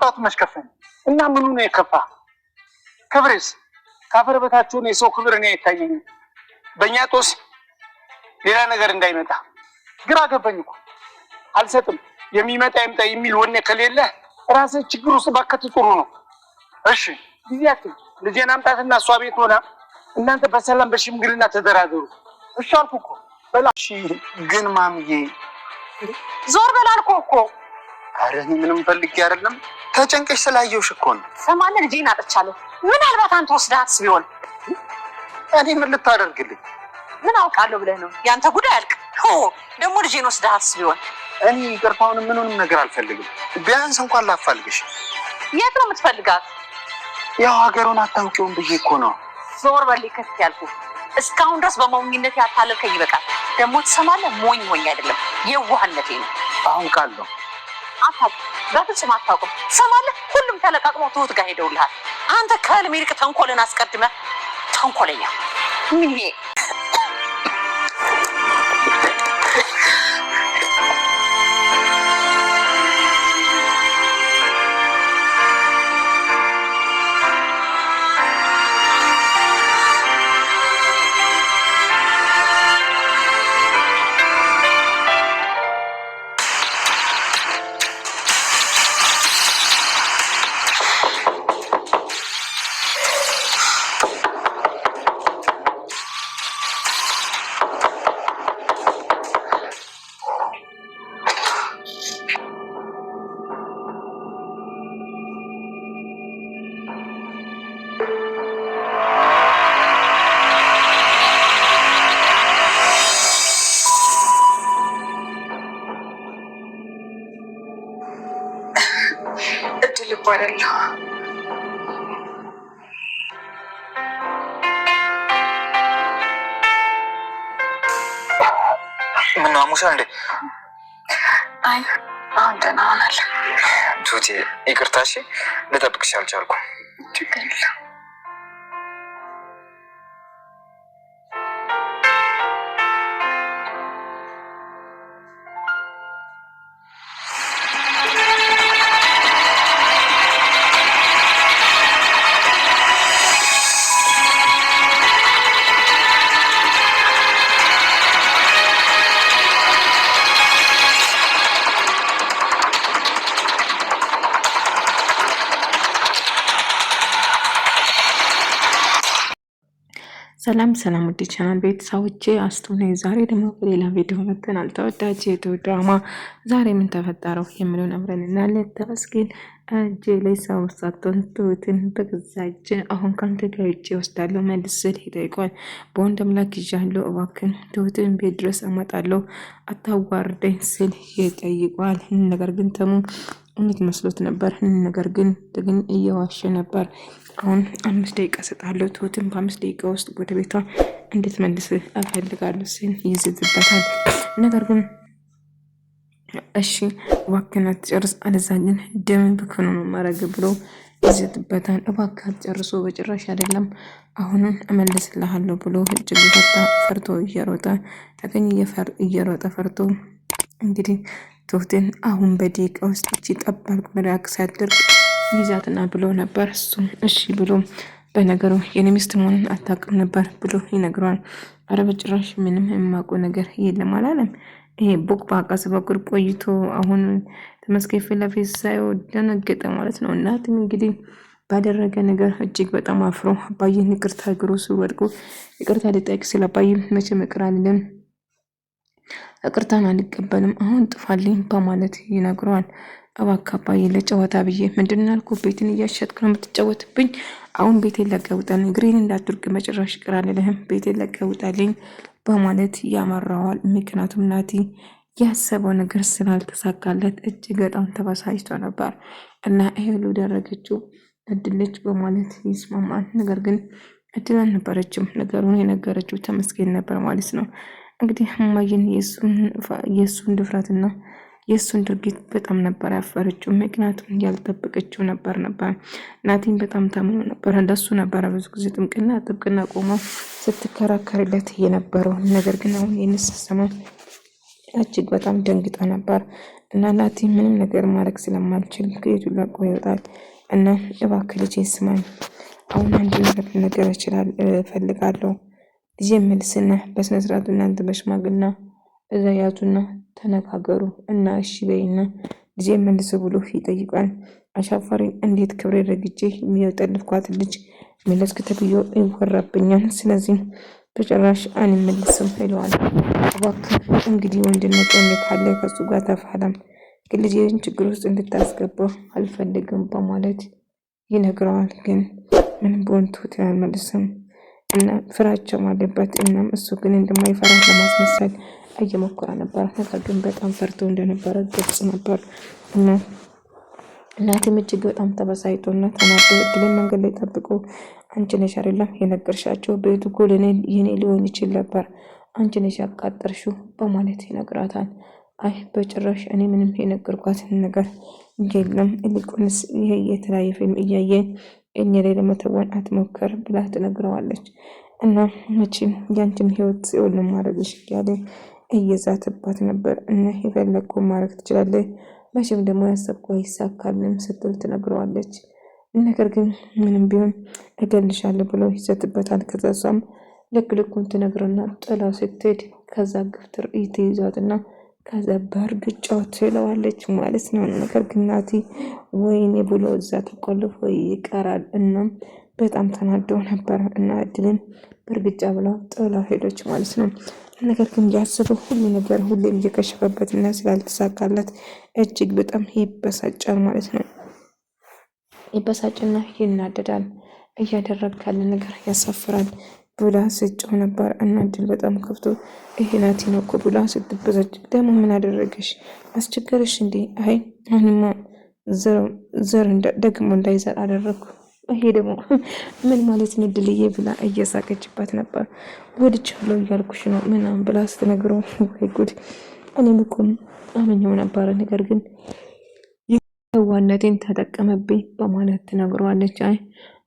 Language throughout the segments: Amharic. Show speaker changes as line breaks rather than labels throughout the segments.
መምጣቱ መስከፈኝ እና ምኑ ነው የከፋ? ክብርስ ካፈር በታችሁን የሰው ክብር እኔ አይታየኝም። በእኛ ጦስ ሌላ ነገር እንዳይመጣ ግራ ገባኝ እኮ። አልሰጥም የሚመጣ ይምጣ የሚል ወኔ ከሌለ ራስህ ችግር ውስጥ ባከት ጥሩ ነው። እሺ ጊዜያችን ልጄን አምጣትና እሷ ቤት ሆና እናንተ በሰላም በሽምግልና ተደራደሩ። እሺ አልኩ እኮ በላ። እሺ ግን ማምዬ
ዞር በላልኩህ እኮ።
ኧረ እኔ ምንም ፈልጌ አይደለም፣ ተጨንቀሽ ስላየሁሽ እኮ ነው።
ሰማለ ልጄን አጥቻለሁ። ምናልባት አንተ ወስደሃትስ ቢሆን
እኔ ምን ልታደርግልኝ?
ምን አውቃለሁ ብለህ ነው? ያንተ ጉዳይ አልቅ። ደግሞ ልጄን ወስደሃትስ ቢሆን
እኔ ይቅርታውንም ምኑንም ነገር አልፈልግም። ቢያንስ እንኳን ላፋልግሽ።
የት ነው የምትፈልጋት?
ያው ሀገሩን አታውቂውም ብዬ እኮ ነው።
ዞር በል ከፍ ያልኩህ። እስካሁን ድረስ በሞኝነት ያታለልከኝ ይበቃል። ደግሞ ትሰማለህ፣ ሞኝ አይደለም የዋህነቴ ነው።
አሁን ቃለሁ
አታውቅም፣ በፍጹም አታውቅም። ትሰማለህ፣ ሁሉም ተለቃቅሞ ትሁት ጋር ሄደውልሃል። አንተ ከህልም ይልቅ ተንኮልን አስቀድመህ ተንኮለኛ። ምን ይሄ
እድል ይባላል።
ምን አሙሻ እንዴ?
አይ አሁን ደህና ሆናለሁ።
ቱቲ ይቅርታ፣ እሺ ልጠብቅሽ አልቻልኩም።
ችግር የለም።
ሰላም ሰላም ውድ ቻናል ቤተሰቦቼ አስቱ ነኝ። ዛሬ ደግሞ በሌላ ቪዲዮ መጥተናል። ተወዳጅ የትሁት ድራማ ዛሬ ምን ተፈጠረው የሚለውን አብረን እናያለን። ተመስገን እጄ ላይ ሰው ሳትሆን ትሁትን በገዛ እጄ አሁን ካንተ ጋር እጄ ወስዳለሁ መልስ ስል ይጠይቋል። በወንድም ላክ ይዣለሁ፣ እባክን ትሁትን ቤት ድረስ አመጣለሁ፣ አታዋርደኝ ስል ይጠይቋል። ነገር ግን ተሙ እውነት መስሎት ነበር። ነገር ግን እየዋሸ ነበር። አሁን 5 ደቂቃ ሰጣለሁ፣ ትሁትን በ5 ደቂቃ ውስጥ ወደ ቤቷ እንድትመልስ እፈልጋለሁ ሲል ይዝትበታል። ነገር ግን እሺ እባክህን አትጨርስ፣ አለዛ ግን ደም ብክኑ ነው ማረግ ብሎ ይዝትበታል። እባክህ አትጨርሶ፣ በጭራሽ አይደለም አሁኑን እመልስልሃለሁ ብሎ እጅግ ፈርቶ እየሮጠ ተገኝ እየሮጠ ፈርቶ እንግዲህ ትሁትን አሁን በደቂቃ ውስጥ እቺ ጠባልኩ መራቅ ሲያደርግ ይዛትና ብሎ ነበር። እሱም እሺ ብሎ በነገሩ የኔ ሚስት መሆኑን አታውቅም ነበር ብሎ ይነግረዋል። አረ በጭራሽ ምንም የማውቀው ነገር የለም አላለም። ይሄ ቡክ ባቃስ በኩል ቆይቶ አሁን ተመስገን ፊት ለፊት ሳይው ደነገጠ ማለት ነው። እናትም እንግዲህ ባደረገ ነገር እጅግ በጣም አፍሮ አባዬን ይቅርታ እግሩ ስር ወድቆ ይቅርታ ሊጠይቅ ሲል አባዬ መቼም ይቅር አልልም፣ ይቅርታን አልቀበልም፣ አሁን ጥፋልኝ በማለት ይነግረዋል። እባክህ አባዬ ለጨዋታ ብዬ ምንድን ያልኩህ ቤትን እያሸጥክ ነው የምትጫወትብኝ? አሁን ቤቴን ለቀህ ውጣልኝ፣ እግሬን እንዳትወርቅ መጨረሻ ይቅር አልልህም፣ ቤቴን ለቀህ ውጣልኝ በማለት ያመራዋል። ምክንያቱም ናቲ ያሰበው ነገር ስላልተሳካለት እጅግ በጣም ተበሳጭቶ ነበር እና ይሄሉ ደረገችው እድልች በማለት ይስማማል። ነገር ግን እድል አልነበረችም፣ ነገሩን የነገረችው ተመስገን ነበር ማለት ነው። እንግዲህ እማዬን የእሱን ድፍረትና የእሱን ድርጊት በጣም ነበር ያፈረችው። ምክንያቱም ያልጠበቀችው ነበር ናቲን በጣም ታምኖ ነበር። እንደሱ ነበረ ብዙ ጊዜ ጥብቅና ቆሞ ስትከራከርለት የነበረው። ነገር ግን አሁን የንስሰማ እጅግ በጣም ደንግጣ ነበር እና ናቲ ምንም ነገር ማድረግ ስለማልችል ከቤቱ ለቆ ይወጣል እና እባክህ ልጄ ስማኝ፣ አሁን አንድ ነገር እፈልጋለሁ ልጄ መልስና በስነ ስርዓቱ እናንተ በሽማግና እዛ ያዙና ተነጋገሩ እና እሺ በይና ልጄ መልስ ብሎ ይጠይቃል። አሻፋሪ እንዴት ክብሬ ረግጬ የሚያጠልፍኳት ልጅ መለስክ ተብዮ ይወራብኛል። ስለዚህ በጭራሽ አንመልስም ይለዋል። እባክህ እንግዲህ ወንድነት ወንድ ካለ ከሱ ጋር ተፋለም፣ ግን ልጄን ችግር ውስጥ እንድታስገባው አልፈልግም በማለት ይነግረዋል። ግን ምን ቢሆን ትሁት አልመልስም እና ፍራቻም አለበት። እናም እሱ ግን እንደማይፈራ ለማስመሰል እየሞከረ ነበር። ነገር ግን በጣም ፈርቶ እንደነበረ ግልጽ ነበር እና እናቴም እጅግ በጣም ተበሳጭቶና ተናዶ እድልን መንገድ ላይ ጠብቆ አንቺ ነሽ አይደለም የነገርሻቸው ቤቱ እኮ የኔ ሊሆን ይችል ነበር፣ አንቺ ነሽ ያቃጠርሽው በማለት ይነግራታል። አይ በጭራሽ እኔ ምንም የነገርኳትን ነገር የለም፣ ይልቁንስ ይሄ የተለያየ ፊልም እያየን እኛ ላይ ለመተወን አትሞክር ብላ ትነግረዋለች። እና መቼም ያንቺን ህይወት ሲኦል ማድረግሽ እያለ እየዛተባት ነበር እና የፈለግኩ ማድረግ ትችላለህ፣ መቼም ደግሞ ያሰብከው ይሳካልም ስትል ትነግረዋለች። ነገር ግን ምንም ቢሆን እገልሻለሁ ብሎ ይዘትበታል። ከዛ እሷም ልኩን ትነግረና ጥላ ስትሄድ ከዛ ግፍትር ትይዛትና ከዛ በእርግጫው ትለዋለች ማለት ነው። ነገር ግን ናቲ ወይኔ ብሎ እዛ ተቆልፎ ይቀራል። እናም በጣም ተናደው ነበር እና እድልን በእርግጫ ብላ ጥላ ሄደች ማለት ነው። ነገር ግን ያሰበው ሁሉ ነገር ሁሌም እየከሸፈበትና ስላልተሳካለት እጅግ በጣም ይበሳጫል ማለት ነው። ይበሳጭና ይናደዳል። እያደረግ ካለ ነገር ያሳፍራል ብላ ስጮህ ነበር እና እድል በጣም ከፍቶ ይሄ ናቲ ነው እኮ ብላ ስትበሳጭ፣ ደግሞ ምን አደረገሽ አስቸገረሽ እንዴ? አይ አሁንማ ዘር ደግሞ እንዳይዘር አደረግኩ። ይሄ ደግሞ ምን ማለት ነው እድልዬ ብላ እየሳቀችባት ነበር። ወድቻለሁ እያልኩሽ ነው ምናምን ብላ ስትነግረው ወይ ጉድ እኔም እኮ አመኘው ነበረ፣ ነገር ግን የዋነቴን ተጠቀመብኝ በማለት ትነግረዋለች። አይ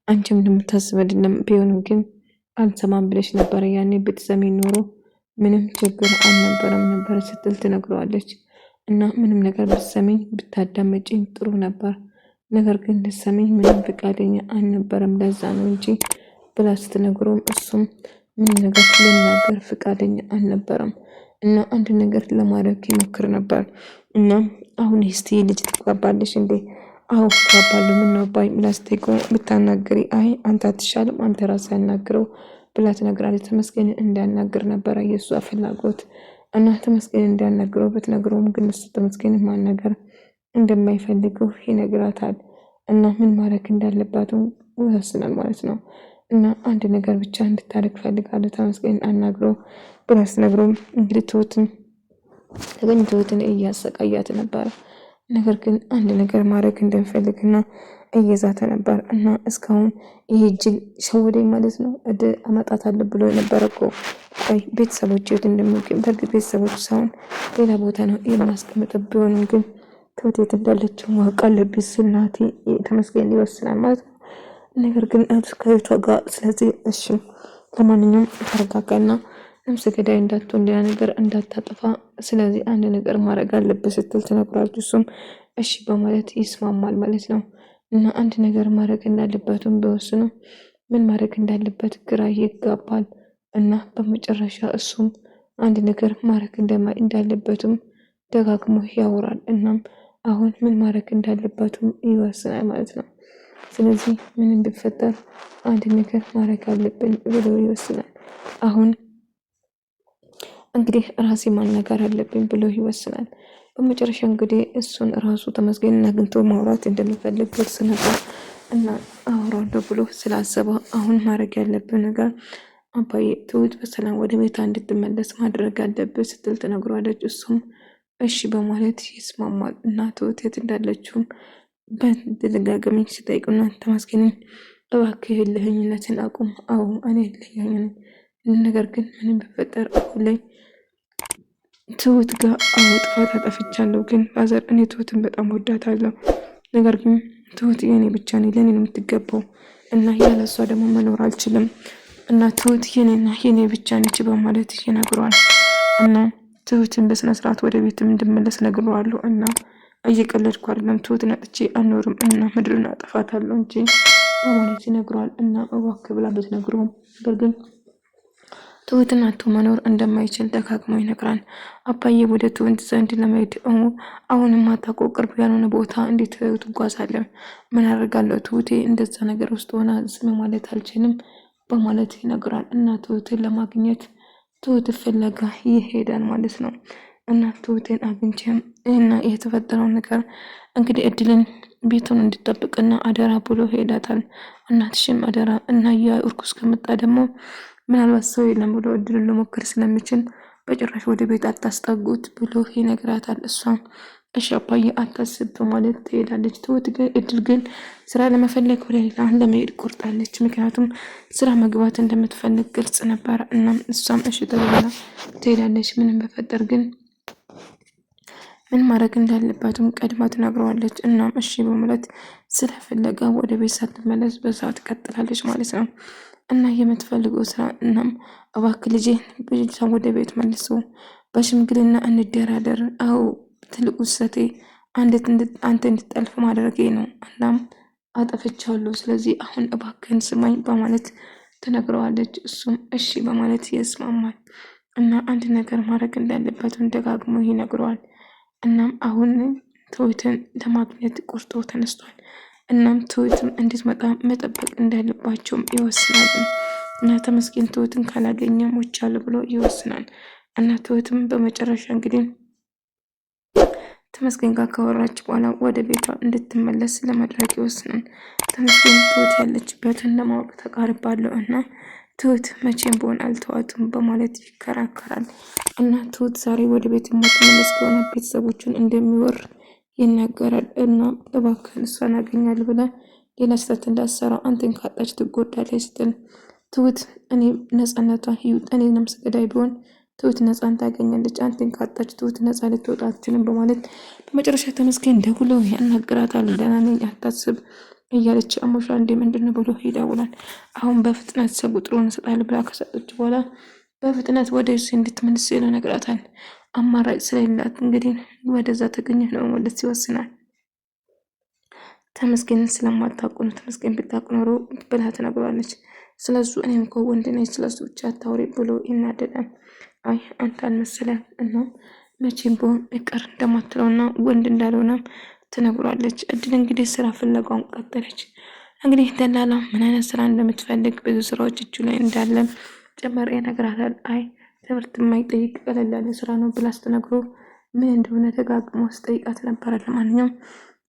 አንቺም እንደምታስብ አይደለም፣ ቢሆንም ግን አልሰማም ብለሽ ነበረ፣ ያኔ ብትሰሚኝ ኖሮ ምንም ችግር አልነበረም ነበር ስትል ትነግረዋለች። እና ምንም ነገር ብትሰሚኝ ብታዳመጪኝ ጥሩ ነበር፣ ነገር ግን ልትሰሚኝ ምንም ፈቃደኛ አልነበረም፣ ለዛ ነው እንጂ ብላ ስትነግረውም እሱም ምንም ነገር ልናገር ፈቃደኛ አልነበረም እና አንድ ነገር ለማድረግ ይሞክር ነበር። እና አሁን እስቲ ልጅ ትጋባለሽ እንዴ? አዎ ትጋባለሁ። ምን ነው ባይ ምላስቴኮ ብታናግሪ፣ አይ አንተ አትሻልም አንተ ራስህ ያናግረው ብላ ትነግራለች። ተመስገን እንዳናገር ነበር የሷ ፍላጎት እና ተመስገን እንዳናገረው ብትነግረውም ግን እሱ ተመስገን ማናገር እንደማይፈልገው ይነግራታል። እና ምን ማድረግ እንዳለባትም ወስናል ማለት ነው። እና አንድ ነገር ብቻ እንድታደርግ ፈልጋለሁ ተመስገን አናግረው ብላ ስትነግረው እንግዲህ ትሁትን እያሰቃያት ነበር። ነገር ግን አንድ ነገር ማድረግ እንደምፈልግና እየዛተ ነበር እና እስካሁን ይሄ ጅል ሸወደኝ ማለት ነው። አመጣታለሁ ብሎ የነበረ እኮ ቆይ ቤተሰቦች የት እንደሚገኝ በእርግጥ ቤተሰቦች ሳይሆን ሌላ ቦታ ነው የማስቀምጠው፣ ቢሆንም ግን ትሁት የት እንዳለችው ማወቅ አለብኝ ሲል ናቲ ተመስገን ይወስናል ማለት ነው። ነገር ግን ከቤቷ ጋር ስለዚህ እሺ ለማንኛውም ተረጋጋና ነፍሰ ገዳይ እንዳትሆን ሌላ ነገር እንዳታጠፋ፣ ስለዚህ አንድ ነገር ማድረግ አለበት ስትል ትነግራለች። እሱም እሺ በማለት ይስማማል ማለት ነው። እና አንድ ነገር ማድረግ እንዳለበትም ቢወስኑ ምን ማድረግ እንዳለበት ግራ ይጋባል። እና በመጨረሻ እሱም አንድ ነገር ማድረግ እንዳለበትም ደጋግሞ ያወራል። እናም አሁን ምን ማድረግ እንዳለበትም ይወስናል ማለት ነው። ስለዚህ ምን ቢፈጠር አንድ ነገር ማድረግ አለብን ብሎ ይወስናል። አሁን እንግዲህ ራሴ ማናገር አለብኝ ብሎ ይወስናል። በመጨረሻ እንግዲህ እሱን ራሱ ተመስገን አግኝቶ ማውራት እንደሚፈልግ ግልጽ ነበር እና አወራለሁ ብሎ ስላሰበ አሁን ማድረግ ያለብን ነገር አባዬ ትሁት በሰላም ወደ ቤቷ እንድትመለስ ማድረግ አለብህ ስትል ትነግረዋለች። እሱም እሺ በማለት ይስማማል። እና ትሁት የት እንዳለችውም በተደጋጋሚ ሲጠይቁና ተመስገንን እባክህ እልህኝነትን አቁም። አዎ እኔ እልህኛ ነኝ፣ ነገር ግን ምንም ቢፈጠር አሁን ላይ ትሁት ጋር ጥፋት አጠፍቻለሁ፣ ግን ፋዘር እኔ ትሁትን በጣም ወዳታለሁ፣ ነገር ግን ትሁት የኔ ብቻ ነኝ፣ ለኔ ነው የምትገባው እና ያለሷ ደግሞ መኖር አልችልም እና ትሁት የኔና የኔ ብቻ ነች በማለት ይነግረዋል። እና ትሁትን በስነ ስርዓት ወደ ቤትም እንድመለስ ነግረዋለሁ እና እየቀለድኩ አይደለም ትሁትን አጥቼ አልኖርም እና ምድርን አጠፋታለሁ እንጂ በማለት ይነግረዋል። እና እባክህ ብላ ብትነግረውም ነገር ግን ትሁትን አጥቶ መኖር እንደማይችል ደጋግሞ ይነግራል። አባዬ ወደ ትሁት ዘንድ ለመሄድ አሁንም አታውቀው ቅርብ ያልሆነ ቦታ እንዴት ትጓዛለህ? ምን አደርጋለሁ? ትሁቴ እንደዛ ነገር ውስጥ ሆና ዝም ማለት አልችልም በማለት ይነግራል። እና ትሁትን ለማግኘት ትሁት ፍለጋ ይሄዳል ማለት ነው። እና ትሁትን አግኝቼም እና የተፈጠረውን ነገር እንግዲህ እድልን ቤቱን እንድጠብቅና አደራ ብሎ ሄዳታል። እናትሽም አደራ እና የእርኩስ ከመጣ ደግሞ ምናልባት ሰው የለም ብሎ እድልን ለሞከር ስለሚችል በጭራሽ ወደ ቤት አታስጠጉት ብሎ ይነግራታል። እሷም እሺ አባዬ አታስብ በማለት ትሄዳለች። ትሁት ግን እድል ግን ስራ ለመፈለግ ወደ ሌላ ለመሄድ ቆርጣለች። ምክንያቱም ስራ መግባት እንደምትፈልግ ግልጽ ነበር። እና እሷም እሺ ተብላ ትሄዳለች። ምንም በፈጠር ግን ምን ማድረግ እንዳለባትም ቀድማ ትነግረዋለች። እናም እሺ በማለት ስለፈለገ ወደ ቤት ሳትመለስ በዛው ትቀጥላለች ማለት ነው። እና የምትፈልገው ስራ እናም እባክህ ልጄን በልጅቷን ወደ ቤት መልሶ በሽምግልና እንደራደር። አዎ ትልቁ ስህተቴ አንተ እንድትጠልፍ ማድረጌ ነው። እናም አጠፍቻለሁ። ስለዚህ አሁን እባክህን ስማኝ በማለት ትነግረዋለች። እሱም እሺ በማለት ይስማማል። እና አንድ ነገር ማድረግ እንዳለበትም ደጋግሞ ይነግረዋል። እናም አሁን ትሁትን ለማግኘት ቆርጦ ተነስቷል። እናም ትሁትም እንድትመጣ መጠበቅ እንዳለባቸውም ይወስናል። እና ተመስገን ትሁትን ካላገኘ ሞቻለሁ ብሎ ይወስናል። እና ትሁትም በመጨረሻ እንግዲህ ተመስገን ጋር ካወራች በኋላ ወደ ቤቷ እንድትመለስ ለማድረግ ይወስናል። ተመስገን ትሁት ያለችበትን ለማወቅ ተቃርባለሁ እና ትሁት መቼም ቢሆን አልተዋትም በማለት ይከራከራል። እና ትሁት ዛሬ ወደ ቤት የማትመለስ ከሆነ ቤተሰቦቹን እንደሚወር ይናገራል። እና እባክህን እሷን አገኛለሁ ብላ ሌላ ስህተት እንዳትሰራ አንተን ካጣች ትጎዳለች ስትል ትሁት እኔ ነፃነቷ ይውጥ እኔ ነፍሰ ገዳይ ቢሆን ትሁት ነፃን ታገኛለች። አንተን ካጣች ትሁት ነፃ ልትወጣ አትችልም በማለት በመጨረሻ ተመስገን ደውሎ ያናግራታል። ደህና ነኝ አታስብ እያለች አሞሻ እንዴ ምንድነው ብሎ ይደውላል። አሁን በፍጥነት ሰው ቁጥሩን እሰጣለሁ ብላ ከሰጠች በኋላ በፍጥነት ወደ እሱ እንድትመልስ ይነግራታል። አማራጭ ስለሌላት እንግዲህ ወደዛ ተገኘ ነው ማለት ይወስናል። ተመስገንን ስለማታውቁ ነው። ተመስገን ብታውቅ ኖሮ ብላ ትነግሯለች። ስለሱ እኔም እኮ ወንድ ነኝ ስለሱ ብቻ አታውሪ ብሎ ይናደዳል። አይ አንተ አልመሰለም እና መቼም ቢሆን እቅር እንደማትለውና ወንድ እንዳልሆነም ትነግሯለች። እድል እንግዲህ ስራ ፍለጋውን ቀጠለች። እንግዲህ ደላላ ምን አይነት ስራ እንደምትፈልግ ብዙ ስራዎች እጁ ላይ እንዳለ ጭምር ይነግራታል። አይ ትምህርት የማይጠይቅ ቀለል ያለ ስራ ነው ብላ ስትነግረው ምን እንደሆነ ደጋግሞ ስጠይቃት ነበረ። ለማንኛውም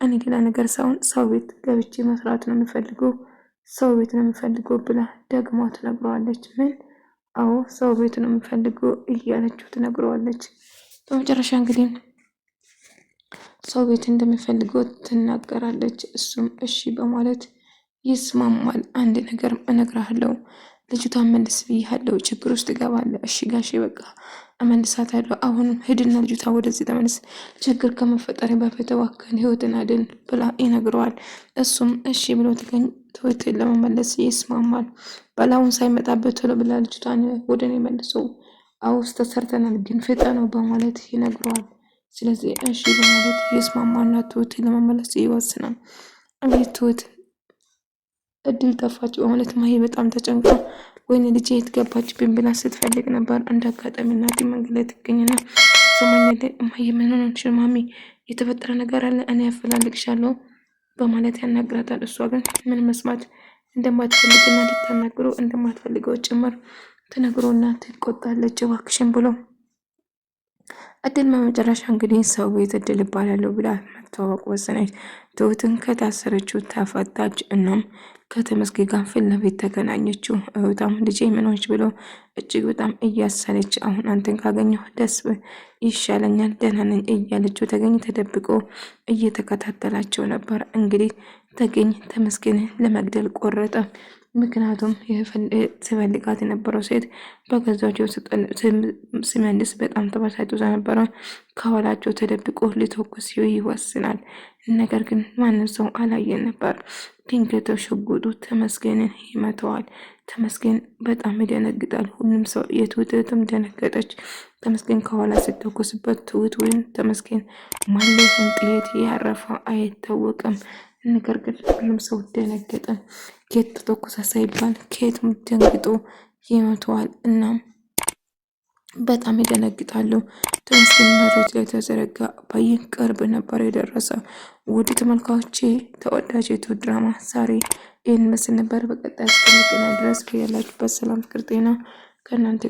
እኔ ሌላ ነገር ሳይሆን ሰው ቤት ገብቼ መስራት ነው የምፈልገው ሰው ቤት ነው የምፈልገው ብላ ደግማ ትነግረዋለች። ምን? አዎ ሰው ቤት ነው የምፈልገው እያለችው ትነግረዋለች። በመጨረሻ እንግዲህ ሰው ቤት እንደሚፈልገው ትናገራለች። እሱም እሺ በማለት ይስማማል። አንድ ነገር እነግርሃለሁ፣ ልጅቷን መልስ ብያለሁ፣ ችግር ውስጥ እገባለሁ። እሺ ጋሼ በቃ እመልሳታለሁ። አሁንም ሂድና ልጅቷ ወደዚህ ተመልስ፣ ችግር ከመፈጠሪ በፊት እባክህን ህይወትን አድን ብላ ይነግረዋል። እሱም እሺ ብሎ ትሁትን ለመመለስ ይስማማል። በላውን ሳይመጣበት ቶሎ ብላ ልጅቷን ወደ እኔ መልሰው አውስ ተሰርተናል ግን ፍጠነው በማለት ይነግረዋል። ስለዚህ እሺ በማለት ይስማማና ትሁትን ለመመለስ ይወስናል። እንግዲህ ትሁት እድል ጠፋች በማለት ማሂ በጣም ተጨንቃ ወይኔ ልጄ የት ገባችብኝ ብላ ስትፈልግ ነበር። እንደ አጋጣሚ እናቴ መንገድ ላይ ትገኝና ሰማኛለ እማዬ ምን ሆነሽ ማሚ የተፈጠረ ነገር አለ እኔ ያፈላልግሻለሁ በማለት ያናግራታል። እሷ ግን ምን መስማት እንደማትፈልግና ልታናግረው እንደማትፈልገው ጭምር ትነግሮና ትቆጣለች። እባክሽን ብሎ እድል በመጨረሻ እንግዲህ ሰው ቤት እድል እባላለሁ ብላ መተዋወቅ ወሰነች። ትሁትን ከታሰረችው ተፈታች። እናም ከተመስገን ጋር ፊት ለፊት ተገናኘችው። እህቷም ልጄ ምን ሆንሽ ብሎ እጅግ በጣም እያሰለች አሁን አንተን ካገኘሁ ደስ ይሻለኛል ደህና ነኝ እያለችው ተገኝ ተደብቆ እየተከታተላቸው ነበር። እንግዲህ ተገኝ ተመስገን ለመግደል ቆረጠ። ምክንያቱም ሲፈልጋት የነበረው ሴት በገዛቸው ሲመልስ በጣም ተበሳጭቶ ስለነበረ ከኋላቸው ተደብቆ ሊተኩስ ይወስናል። ነገር ግን ማንም ሰው አላየን ነበር። ድንገት ሽጉጡ ተመስገንን ይመተዋል። ተመስገን በጣም ይደነግጣል። ሁሉም ሰው የትሁትም ደነገጠች። ተመስገን ከኋላ ሲተኩስበት ትሁት ወይም ተመስገን ማለትም ጥይት ያረፈ አይታወቅም። ነገር ግን ሁሉም ሰው ደነገጠ። ኬት ተተኩሳ ሳይባል ኬትም ደንግጦ ይመተዋል። እናም በጣም ይደነግጣሉ። ተመስገን መሬት ላይ ተዘረጋ። ባየን ቅርብ ነበር የደረሰው። ውድ ተመልካቾቼ ተወዳጅ የትሁት ድራማ ዛሬ ይህን መስል ነበር። በቀጣይ እስከምንገናኝ ድረስ ያላችሁበት ሰላም ፍቅር ጤና ከእናንተ